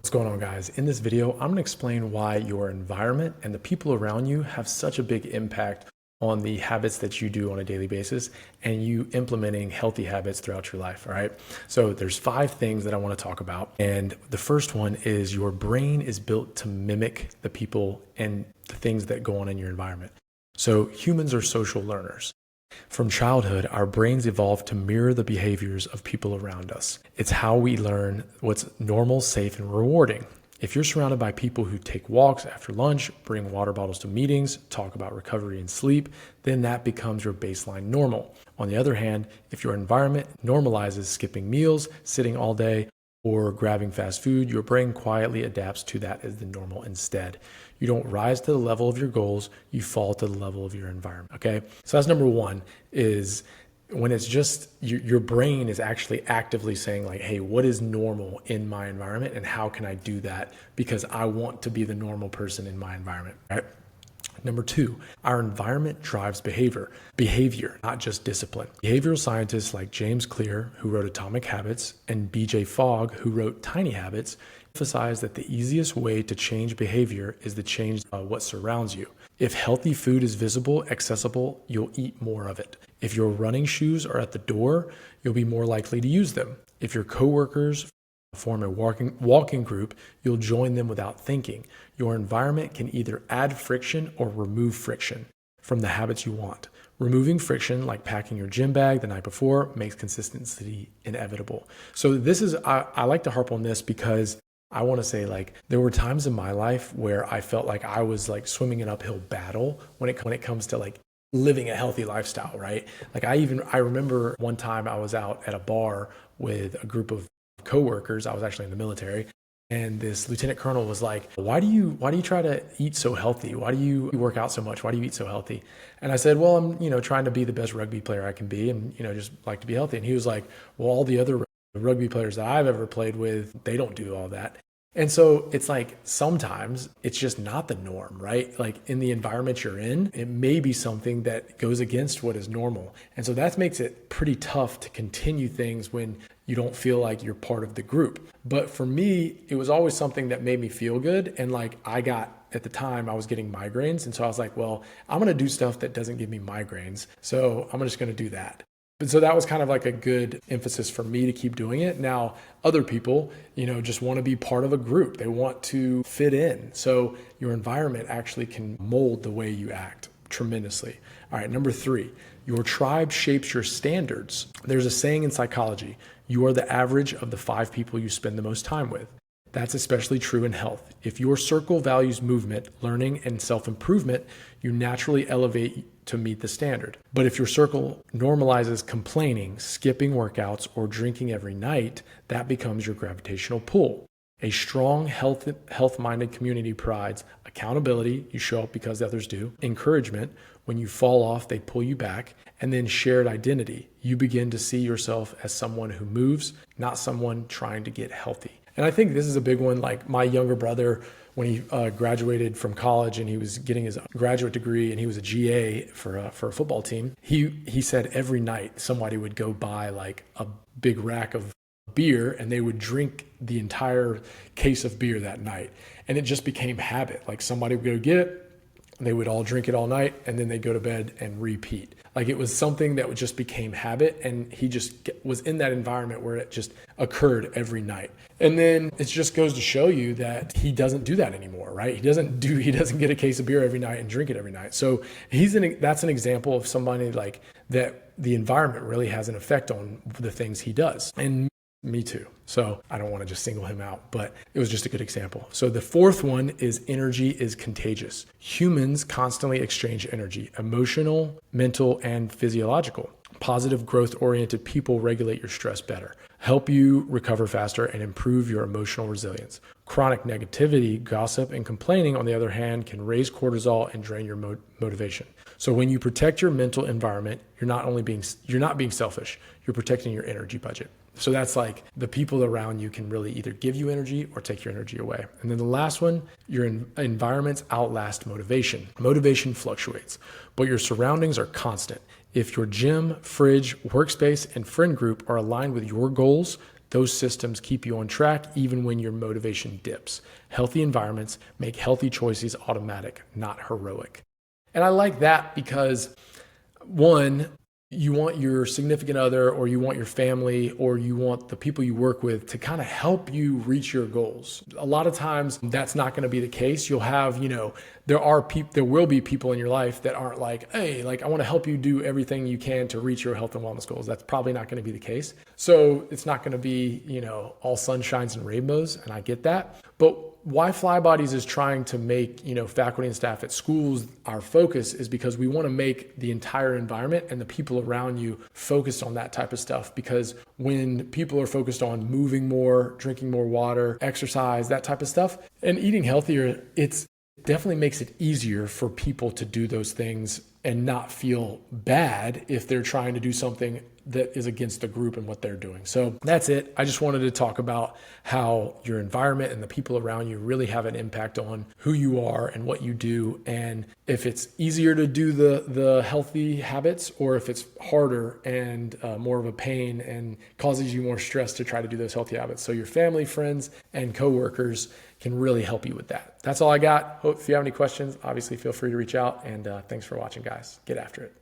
What's going on, guys? In this video, I'm going to explain why your environment and the people around you have such a big impact on the habits that you do on a daily basis and you implementing healthy habits throughout your life. All right. So there's 5 things that I want to talk about. And the first one is your brain is built to mimic the people and the things that go on in your environment. So humans are social learners. From childhood, our brains evolved to mirror the behaviors of people around us. It's how we learn what's normal, safe, and rewarding. If you're surrounded by people who take walks after lunch, bring water bottles to meetings, talk about recovery and sleep, then that becomes your baseline normal. On the other hand, if your environment normalizes skipping meals, sitting all day, or grabbing fast food, your brain quietly adapts to that as the normal instead. You don't rise to the level of your goals, you fall to the level of your environment, okay? So that's number 1, is when it's just your brain is actually actively saying like, hey, what is normal in my environment and how can I do that because I want to be the normal person in my environment, right? Number 2, our environment drives behavior, not just discipline. Behavioral scientists like James Clear, who wrote Atomic Habits, and BJ Fogg, who wrote Tiny Habits, emphasize that the easiest way to change behavior is to change what surrounds you. If healthy food is visible, accessible, you'll eat more of it. If your running shoes are at the door, you'll be more likely to use them. If your coworkers form a walking group, you'll join them without thinking. Your environment can either add friction or remove friction from the habits you want. Removing friction, like packing your gym bag the night before, makes consistency inevitable. So this is, I like to harp on this because I want to say like there were times in my life where I felt like I was like swimming an uphill battle when it comes to like living a healthy lifestyle, right? Like I remember one time I was out at a bar with a group of coworkers. I was actually in the military, and this lieutenant colonel was like, why do you try to eat so healthy? Why do you work out so much? Why do you eat so healthy? And I said, well, I'm trying to be the best rugby player I can be, and just like to be healthy. And he was like, well, all the other rugby players that I've ever played with, they don't do all that. And so it's like sometimes it's just not the norm, right? Like in the environment you're in, it may be something that goes against what is normal. And so that makes it pretty tough to continue things when you don't feel like you're part of the group. But for me, it was always something that made me feel good. And like at the time I was getting migraines. And so I was like, well, I'm going to do stuff that doesn't give me migraines. So I'm just going to do that. But so that was kind of like a good emphasis for me to keep doing it. Now, other people, just want to be part of a group. They want to fit in. So your environment actually can mold the way you act tremendously. All right, number 3, your tribe shapes your standards. There's a saying in psychology, you are the average of the 5 people you spend the most time with. That's especially true in health. If your circle values movement, learning, and self-improvement, you naturally elevate to meet the standard. But if your circle normalizes complaining, skipping workouts, or drinking every night, that becomes your gravitational pull. A strong, health-minded community provides accountability, you show up because others do, encouragement, when you fall off, they pull you back, and then shared identity. You begin to see yourself as someone who moves, not someone trying to get healthy. And I think this is a big one. Like my younger brother, when he graduated from college and he was getting his graduate degree and he was a GA for a football team, he said every night somebody would go buy like a big rack of beer and they would drink the entire case of beer that night. And it just became habit. Like somebody would go get it, they would all drink it all night, and then they'd go to bed and repeat. Like it was something that just became habit, and he just was in that environment where it just occurred every night. And then it just goes to show you that he doesn't do that anymore, right? He doesn't get a case of beer every night and drink it every night. So that's an example of somebody like that. The environment really has an effect on the things he does. And me too. So I don't want to just single him out, but it was just a good example. So the 4th one is energy is contagious. Humans constantly exchange energy, emotional, mental, and physiological. Positive growth-oriented people regulate your stress better, help you recover faster, and improve your emotional resilience. Chronic negativity, gossip, and complaining, on the other hand, can raise cortisol and drain your motivation. So when you protect your mental environment, you're not being selfish, you're protecting your energy budget. So that's like the people around you can really either give you energy or take your energy away. And then the last one, your environments outlast motivation. Motivation fluctuates, but your surroundings are constant. If your gym, fridge, workspace, and friend group are aligned with your goals, Those systems keep you on track even when your motivation dips. Healthy environments make healthy choices automatic, not heroic. And I like that because, one, you want your significant other, or you want your family, or you want the people you work with to kind of help you reach your goals. A lot of times that's not going to be the case. You'll have, there will be people in your life that aren't like, hey, like I want to help you do everything you can to reach your health and wellness goals. That's probably not going to be the case. So it's not going to be, all sunshines and rainbows. And I get that. But why Flybodies is trying to make, faculty and staff at schools our focus is because we want to make the entire environment and the people around you focused on that type of stuff. Because when people are focused on moving more, drinking more water, exercise, that type of stuff, and eating healthier, it definitely makes it easier for people to do those things and not feel bad if they're trying to do something that is against the group and what they're doing. So that's it. I just wanted to talk about how your environment and the people around you really have an impact on who you are and what you do. And if it's easier to do the healthy habits, or if it's harder and more of a pain and causes you more stress to try to do those healthy habits. So your family, friends, and coworkers can really help you with that. That's all I got. Hope if you have any questions, obviously feel free to reach out, and thanks for watching, guys. Get after it.